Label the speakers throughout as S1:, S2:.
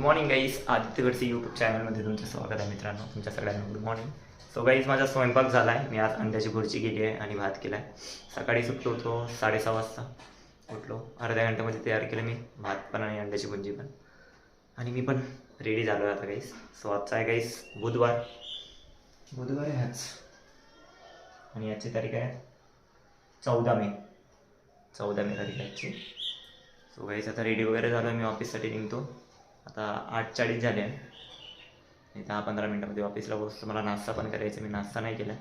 S1: Morning guys, आदित्यगडचे YouTube चॅनलमध्ये तुमचं स्वागत आहे मित्रांनो. तुमच्या सगळ्यांना गुड मॉर्निंग. सो गाईज, माझा स्वयंपाक झाला आहे. मी आज अंड्याची भुर्जी केली आहे आणि भात केला आहे. सकाळी सुटलो होतो 6:30 वाजता. उठलो, अर्ध्या घंट्यामध्ये तयार केलं मी भात पण आणि अंड्याची भुर्जी पण. आणि मी पण रेडी झालो आहे आता गाईज. सो आजचा आहे गाईज बुधवार आहे आज. आणि याची तारीख आहे 14 मे. 14 मे तारीख आहे आजची. सो गाईज आता रेडी वगैरे झालो आहे. मी ऑफिससाठी निघतो. आता 8:40 झाले आहे. 10-15 मिनटामध्ये ऑफिसला पोहोचतो. मला नाश्ता पण करायचा. मी नाश्ता नाही केला.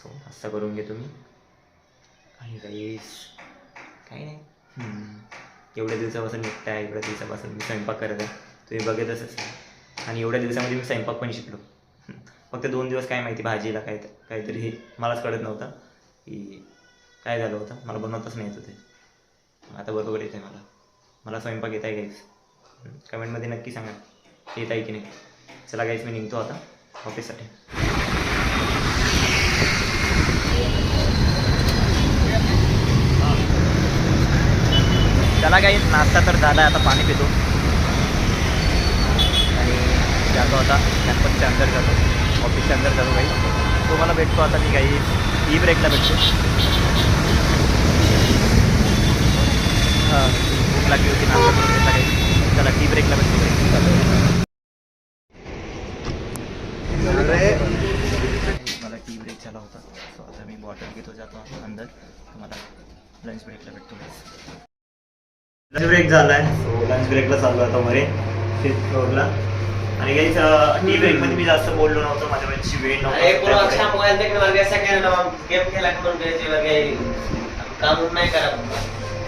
S1: सो नाश्ता करून घेतो मी. आणि गाईज काही नाही, एवढ्या दिवसापासून निघत आहे. एवढ्या दिवसापासून मी स्वयंपाक करत आहे. तुम्ही बघतच असाल. आणि एवढ्या दिवसामध्ये मी स्वयंपाक पण शिकलो. फक्त 2 दिवस काय माहिती भाजीला काहीतरी हे मलाच कळत नव्हतं की काय झालं होतं. मला बनवताच नाही येत होते. आता बरोबर येत आहे मला स्वयंपाक येत आहे गाईज. कमेंटमध्ये नक्की सांगा येत आहे की नाही. चला गाईज, मी निघतो आता ऑफिससाठी. चला गाईज, नाश्ता तर झाला आहे. आता पाणी पितो आणि जातो आता कॅम्पसच्या अंदर जातो, ऑफिसच्या अंदर जातो गाईज. तो मला भेटतो आता. मी काही टी ब्रेकला भेटतो. हां, भूक लागली होती, नाश्ता करून घेतला काही. चला टी ब्रेकला भेटतो काही. मला टी ब्रेक झाला होता. सो आता मी बॉटल घेतो, जातो अंदर. मला लंच ब्रेकला भेटतो. लंच ब्रेक झाला आहे. सो लंच ब्रेकला चाललो आता मध्ये 5th फ्लोअरला. आणि काही टी ब्रेकमध्ये मी जास्त बोललो नव्हतं. माझ्या वेळेची वेळ नव्हती.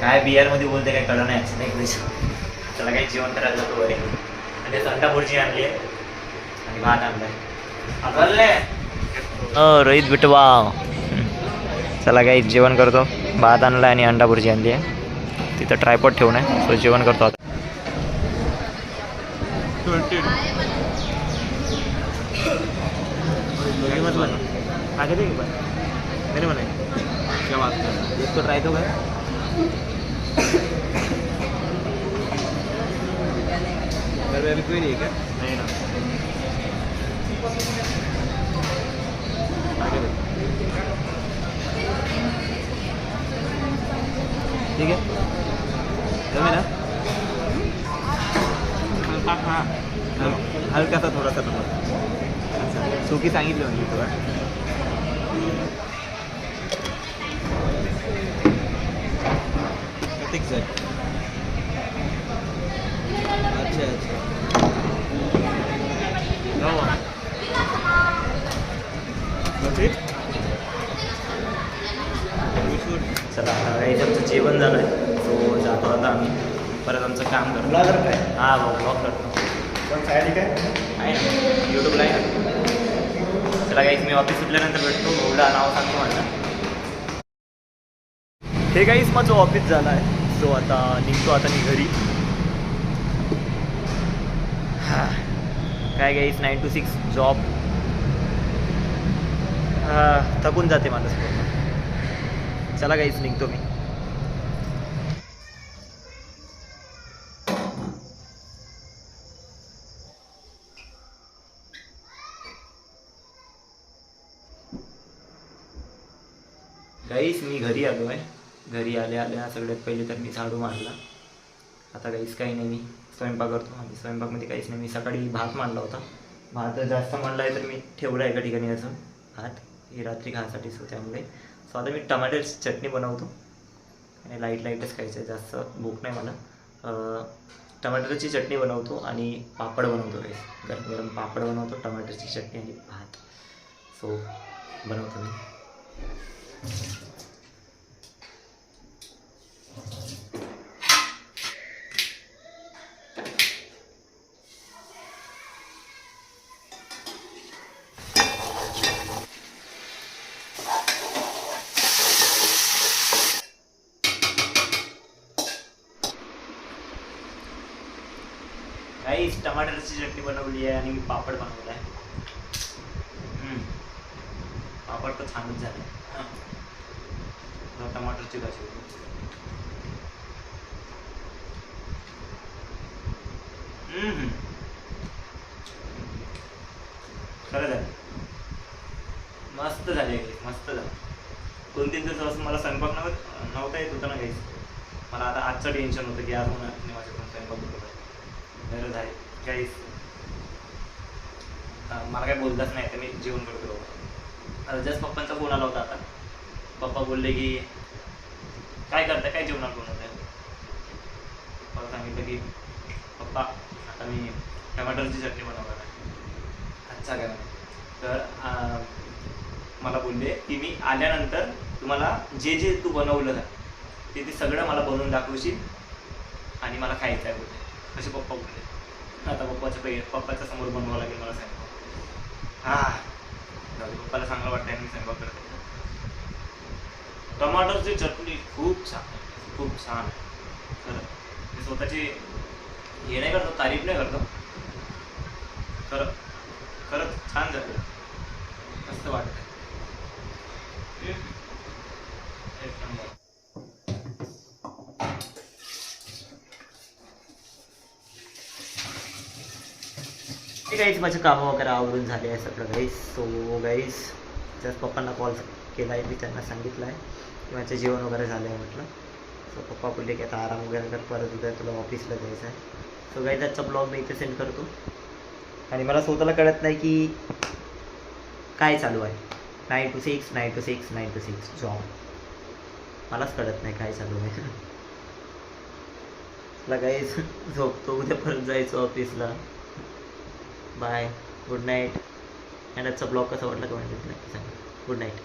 S1: काय बिहारमध्ये बोलते काय कळलं नाही असं नाही. त्याला काही जेवण करायला जातो वगैरे. आणि अंडा भुर्जी आणली आहे आणि भात आणलाय. रोहित बिटवा. चला काही जेवण करतो. भात आणला आणि अंडा भुर्जी आणली आहे. तिथं ट्रायपॉड ठेवून आहे. सो जेवण करतो आता. आगे देंगे मेरे मन क्या बात कर. इसको ट्राई तो कर. घर में अभी कोई नहीं है क्या? नहीं ना. आगे दे. ठीक है, जमे ना. हलका सा थोडासा अच्छा. सुकी सांगितलं म्हणजे तुला. ठीक सर. अच्छा अच्छा. चला आमचं जेवण झालं आहे. सो जातो आता आम्ही. परत आमचं काम करतो. ब्लॉगर काय? हां, ब्लॉग करतो. काय काय आहे ना यूट्यूबला आहे ना. चला गाईज, मी ऑफिस सुटल्यानंतर भेटतो. भाऊला नाव सांगतो माझं. हे गाईज माझं ऑफिस झालं आहे. सो आता निघतो आता मी घरी. हां, काय गाईज 9 to 6 जॉब. थकून जाते माणूस पूर्ण. चला गाईज, निघतो मी. गाईस, मी घरी आलो आहे. घरी आल्या सगळ्यात पहिले तर मी झाडू मारला. आता गाईस काही नाही, मी स्वयंपाक करतो. आणि स्वयंपाकमध्ये काहीच नाही. मी सकाळी भात मांडला होता. भात जास्त मांडला आहे तर मी ठेवला आहे एका ठिकाणी असं भात. हे रात्री खाण्यासाठी. सो त्यामुळे सो आता मी टमाटरची चटणी बनवतो. आणि लाईटच खायचं आहे, जास्त भूक नाही मला. टमाटरची चटणी बनवतो आणि पापड बनवतो. गाईस, गरम गरम पापड बनवतो, टमाटरची चटणी आणि भात. सो बनवतो मी. गाईस, टमाटरची चटणी बनवली आहे आणि मी पापड बनवला आहे. पापड तर छानच झाले. टमाटरची भाजी होती. हम्म. खरं झालं, मस्त झाले, मस्त झालं. 2-3 दिवसापासून मला स्वयंपाक नव्हता येत होता ना काहीच. मला आता आजचं टेन्शन होतं की आज होणार नाही माझ्याकडून स्वयंपाक होतो. बरं झाले काहीच. मला काही बोलताच नाही तर मी जेवण करतो बाबा. आता जस्ट पप्पांचा फोन आला होता आता. पप्पा बोलले की काय करताय, काय जेवणात बनवताय. पप्पाला सांगितलं की पप्पा आता मी टमाटरची चटणी बनवणार आहे. अच्छा काय तर मला बोलले की मी आल्यानंतर तुम्हाला जे जे तू बनवलं ते ते सगळं मला बनवून दाखवशील आणि मला खायचं आहे बोलले. असे पप्पा बोलले. आता पप्पाच्या समोर बनवावं लागेल मला स्वयंपाक. पप्पाला चांगलं वाटतंय मी स्वयंपाक करते. टमाटरची चटणी खूप छान आहे, खूप छान आहे खरं. मी स्वतःची हे नाही करतो, तारीफ नाही करतो, खरं खरंच छान झालं, मस्त वाटतंय. एक नंबर. ते काहीच माझे कामं वगैरे आवरून झाले आहे सगळं गाईस. सो गाईस जस्ट पप्पांना कॉल केला आहे, मी त्यांना सांगितलं आहे की माझं जेवण वगैरे झालं आहे म्हटलं. सो पप्पा बोलले की आता आराम वगैरे कर, परत उद्या तुला ऑफिसला जायचं आहे. सो गाईस आजचा ब्लॉग मी इथे सेंड करतो. आणि मला स्वतःला कळत नाही की काय चालू आहे. 9 to 6 9 to 6 9 to 6 जॉब. मलाच कळत नाही काय चालू आहे. मला गाईस झोपतो, उद्या परत जायचं ऑफिसला. Bye, good night. आणि आजचा ब्लॉग कसा वाटला कमेंट नक्की सांगा. Good night.